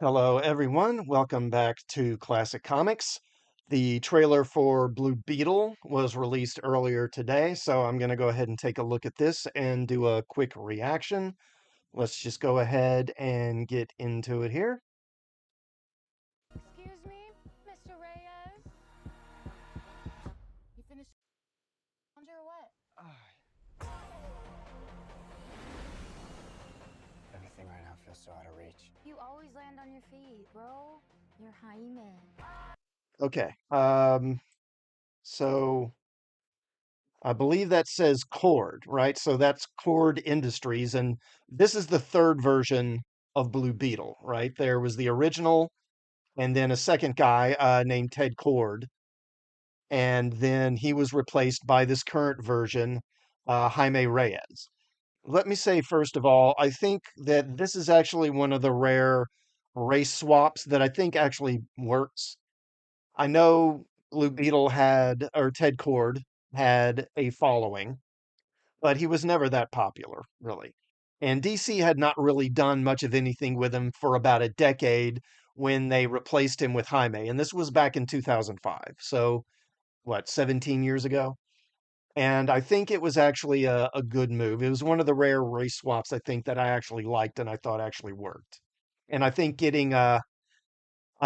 Hello, everyone. Welcome back to Classic Comics. The trailer for Blue Beetle was released earlier today, so I'm going to go ahead and take a look at this and do a quick reaction. Let's just go ahead and get into it here. Excuse me, Mr. Reyes? You finished laundry or what? Everything right now feels so out of reach. You always land on your feet, bro. You're Jaime. Okay, so I believe that says Cord, right? So that's Cord Industries, and this is the third version of Blue Beetle, right? There was the original, and then a second guy named Ted Cord, and then he was replaced by this current version, Jaime Reyes. Let me say, first of all, I think that this is actually one of the rare race swaps that I think actually works. I know Blue Beetle had, or Ted Cord had a following, but he was never that popular, really. And DC had not really done much of anything with him for about a decade when they replaced him with Jaime. And this was back in 2005. So, what, 17 years ago? And I think it was actually a good move. It was one of the rare race swaps I think that I actually liked and I thought actually worked. And I think getting I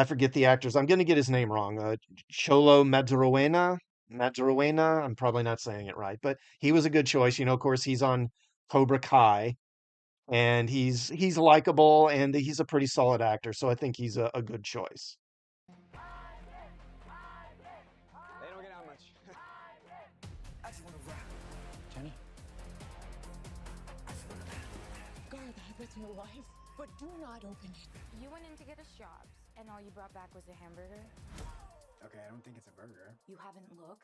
forget the actors. I'm going to get his name wrong. Cholo Madruena. I'm probably not saying it right, but he was a good choice. Of course, he's on Cobra Kai, and he's likable and he's a pretty solid actor. So I think he's a good choice. They don't get out much. I just want to rap. Jenny? Guard that with your life, but do not open it. You went in to get us jobs, and all you brought back was a hamburger? Okay, I don't think it's a burger. You haven't looked?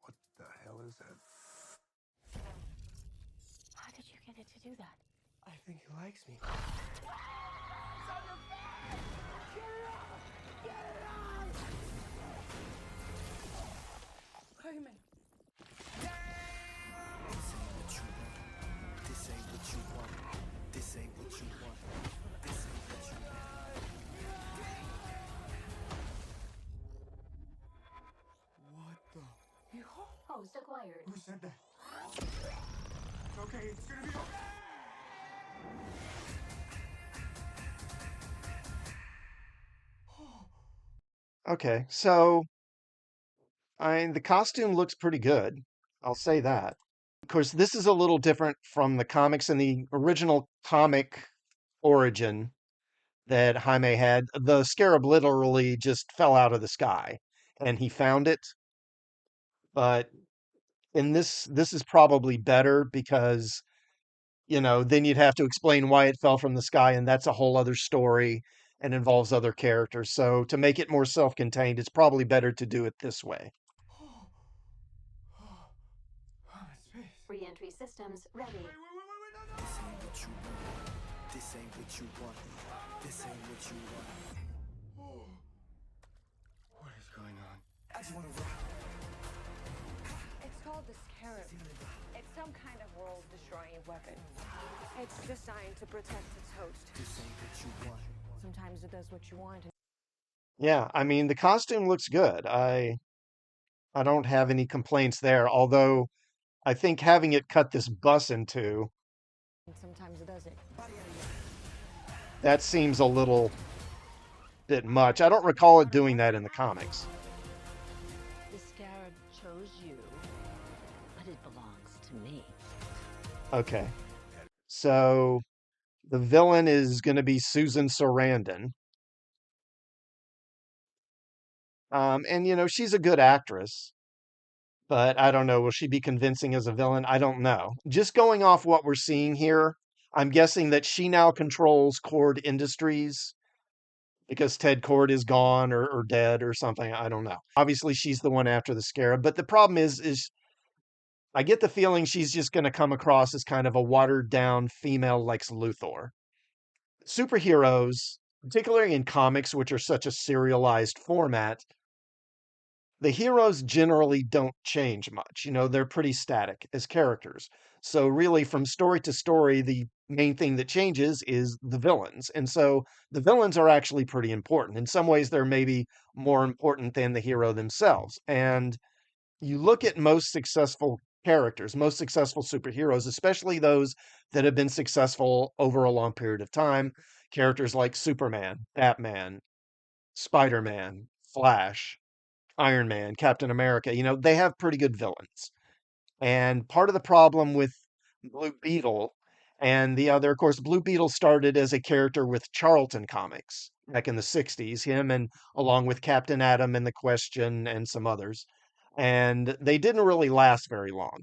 What the hell is that? How did you get it to do that? I think he likes me. Jaime. This ain't what you want. This ain't what you want. This ain't what you want. What the? Host acquired. Who said that? It's okay. It's gonna be okay. Okay, so the costume looks pretty good. I'll say that. Of course, this is a little different from the comics and the original comic origin that Jaime had. The scarab literally just fell out of the sky and he found it. But in this is probably better because, then you'd have to explain why it fell from the sky, and that's a whole other story and involves other characters. So to make it more self-contained, it's probably better to do it this way. I'm in space. Re-entry systems ready. No. This ain't what you want. This ain't what you want. This ain't what you want. What is going on? I just want to rap. It's called the Scarab. It's some kind of world-destroying weapon. It's designed to protect its host. This ain't what you want. Sometimes it does what you want. Yeah, the costume looks good. I don't have any complaints there, although I think having it cut this bus in two, And sometimes it doesn't. that seems a little bit much. I don't recall it doing that in the comics. The scarab chose you, but it belongs to me. Okay. So the villain is going to be Susan Sarandon. And she's a good actress, but I don't know. Will she be convincing as a villain? I don't know. Just going off what we're seeing here, I'm guessing that she now controls Cord Industries because Ted Cord is gone or dead or something. I don't know. Obviously, she's the one after the scarab. But the problem is I get the feeling she's just going to come across as kind of a watered down female Lex Luthor. Superheroes, particularly in comics, which are such a serialized format, the heroes generally don't change much. They're pretty static as characters. So really, from story to story, the main thing that changes is the villains. And so the villains are actually pretty important. In some ways, they're maybe more important than the hero themselves. And you look at most successful characters, most successful superheroes, especially those that have been successful over a long period of time, characters like Superman, Batman, Spider-Man, Flash, Iron Man, Captain America, they have pretty good villains. And part of the problem with Blue Beetle and the other, of course, Blue Beetle started as a character with Charlton Comics back in the 60s, him and along with Captain Atom and The Question and some others. And they didn't really last very long.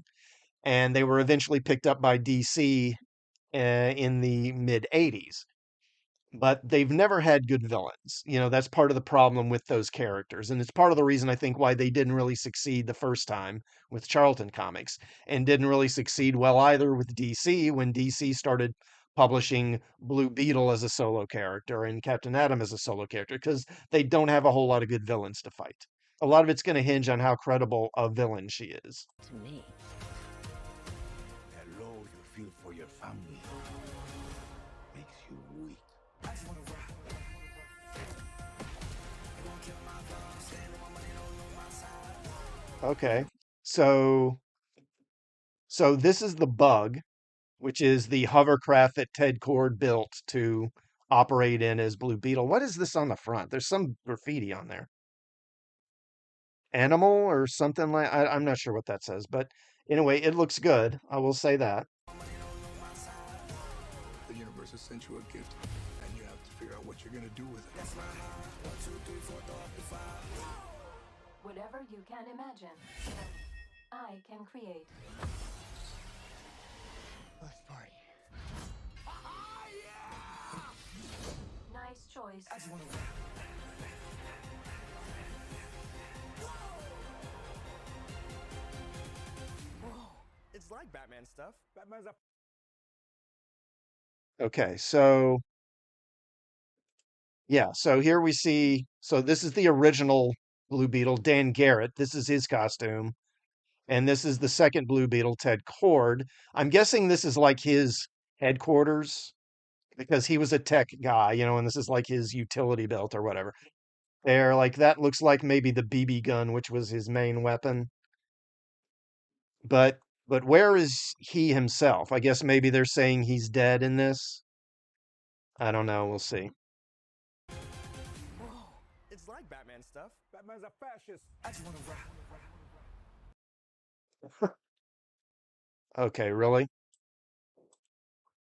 And they were eventually picked up by DC in the mid 80s. But they've never had good villains. That's part of the problem with those characters. And it's part of the reason I think why they didn't really succeed the first time with Charlton Comics and didn't really succeed well either with DC when DC started publishing Blue Beetle as a solo character and Captain Atom as a solo character because they don't have a whole lot of good villains to fight. A lot of it's going to hinge on how credible a villain she is. To me. That love you feel for your family makes you weak. I just wanna rock. Okay. So this is the bug, which is the hovercraft that Ted Cord built to operate in as Blue Beetle. What is this on the front? There's some graffiti on there. Animal or something like I'm not sure what that says, but anyway, it looks good. I will say that. The universe has sent you a gift, and you have to figure out what you're gonna do with it. Whatever you can imagine, I can create. Let's party. Nice choice. I just wanna rock. It's like Batman stuff. Batman's a Okay, so yeah, so here we see, so this is the original Blue Beetle, Dan Garrett. This is his costume. And this is the second Blue Beetle, Ted Cord. I'm guessing this is like his headquarters because he was a tech guy, and this is like his utility belt or whatever. There, like that looks like maybe the BB gun, which was his main weapon. But where is he himself? I guess maybe they're saying he's dead in this. I don't know. We'll see. It's like Batman stuff. Batman's a fascist. I just wanna rock. Okay, really?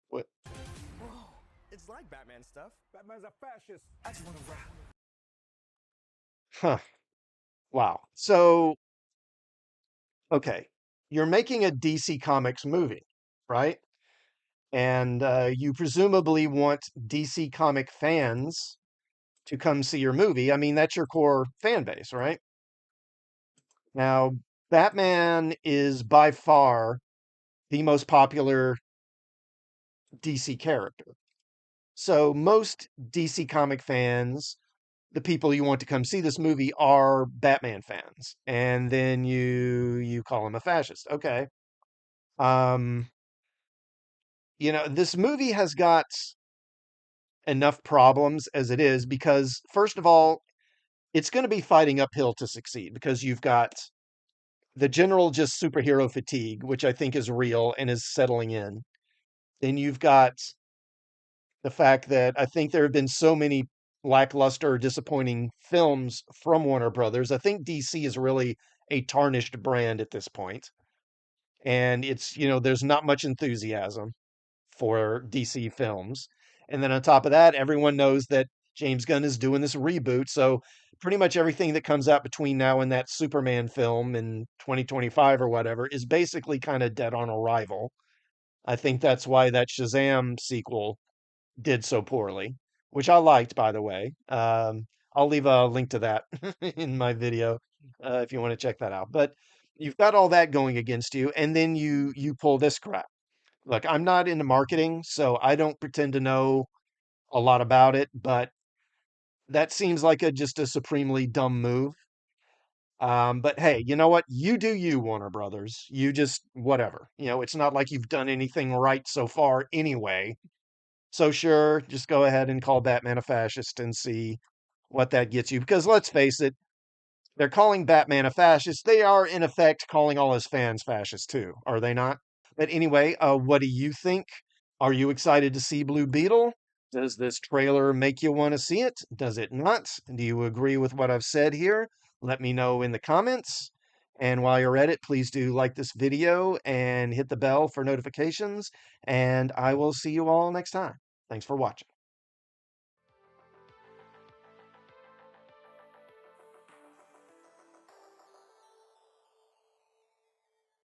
What? It's like Batman stuff. Batman's a fascist. I just wanna rock. Huh. Wow. So, okay, you're making a DC Comics movie, right? And you presumably want DC comic fans to come see your movie. I mean, that's your core fan base, right? Now, Batman is by far the most popular DC character. So most DC comic fans, the people you want to come see this movie are Batman fans. And then you call him a fascist. Okay. Um, this movie has got enough problems as it is because first of all, it's going to be fighting uphill to succeed because you've got the general just superhero fatigue, which I think is real and is settling in. Then you've got the fact that I think there have been so many lackluster or disappointing films from Warner Brothers. I think DC is really a tarnished brand at this point. And there's not much enthusiasm for DC films. And then on top of that, everyone knows that James Gunn is doing this reboot. So pretty much everything that comes out between now and that Superman film in 2025 or whatever is basically kind of dead on arrival. I think that's why that Shazam sequel did so poorly, which I liked, by the way. I'll leave a link to that in my video if you want to check that out. But you've got all that going against you, and then you pull this crap. Look, I'm not into marketing, so I don't pretend to know a lot about it, but that seems like just a supremely dumb move. But hey, you know what? You do you, Warner Brothers. You just whatever. It's not like you've done anything right so far anyway. So sure, just go ahead and call Batman a fascist and see what that gets you. Because let's face it, they're calling Batman a fascist. They are in effect calling all his fans fascists too, are they not? But anyway, what do you think? Are you excited to see Blue Beetle? Does this trailer make you want to see it? Does it not? Do you agree with what I've said here? Let me know in the comments. And while you're at it, please do like this video and hit the bell for notifications. And I will see you all next time. Thanks for watching.